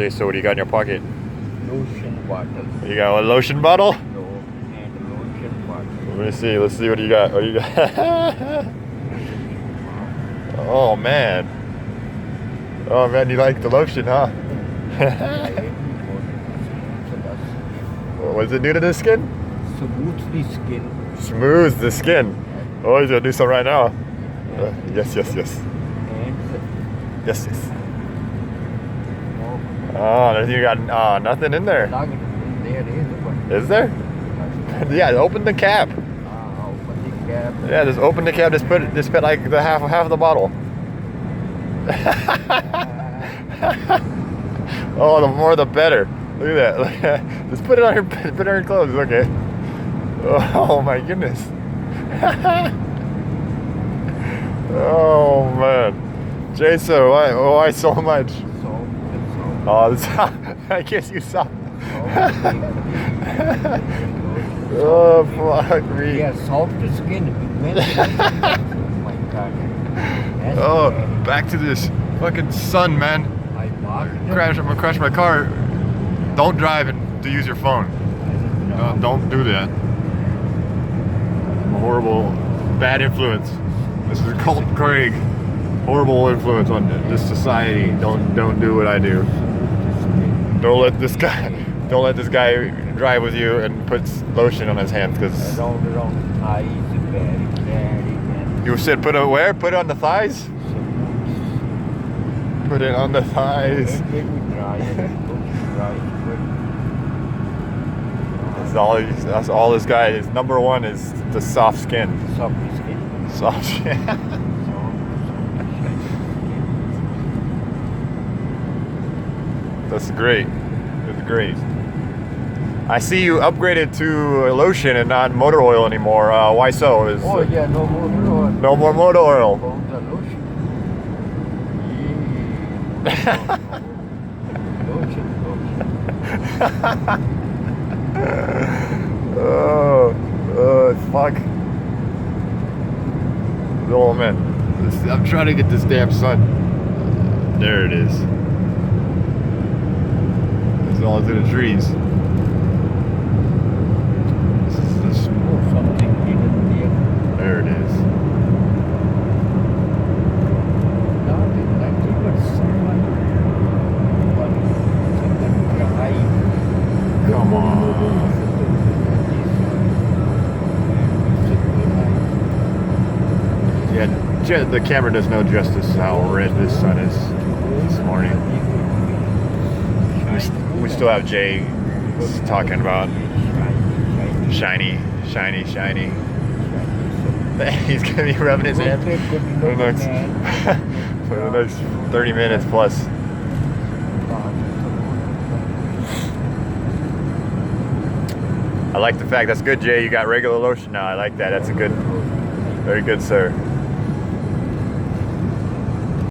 Jay, so what do you got in your pocket? Lotion bottle. You got a lotion bottle? No, and lotion bottle. Let me see. Let's see what you got. What you got? Oh man. Oh man, you like the lotion, huh? What does it do to the skin? Smooth the skin. Smooth the skin. Oh, he's gonna do some right now. Yes. And Yes. Oh, you got nothing in there. there Is there? Yeah, open the cap. open the cap. Yeah, just open the cap. Just put like the half of the bottle. Oh, the more the better. Look at that. Just put it on your clothes. Okay. Oh my goodness. Oh man. Jason, why so much? Oh, I guess you saw. Oh, fuck me. Yeah, soft skin. Oh my God. Oh, back to this fucking sun, man. I'm gonna crash my car. Don't drive and to use your phone. No, don't do that. Horrible, bad influence. This is Colt Craig. Horrible influence on this society. Don't do what I do. Don't let this guy drive with you and puts lotion on his hands because you said put it where? Put it on the thighs? Put it on the thighs. That's all this guy is. Number one is the soft skin. Soft skin. That's great. That's great. I see you upgraded to lotion and not motor oil anymore. Why so? Yeah, no more motor oil. No more motor oil. Oh, fuck. Oh man, I'm trying to get this damn sun. There it is. It's all through the trees. There it is. Come on. Yeah, the camera does no justice how red this sun is this morning. We still have Jay talking about shiny. He's gonna be rubbing his hand for the next 30 minutes plus. I like the fact, that's good, Jay. You got regular lotion now. I like that. That's a good, very good, sir.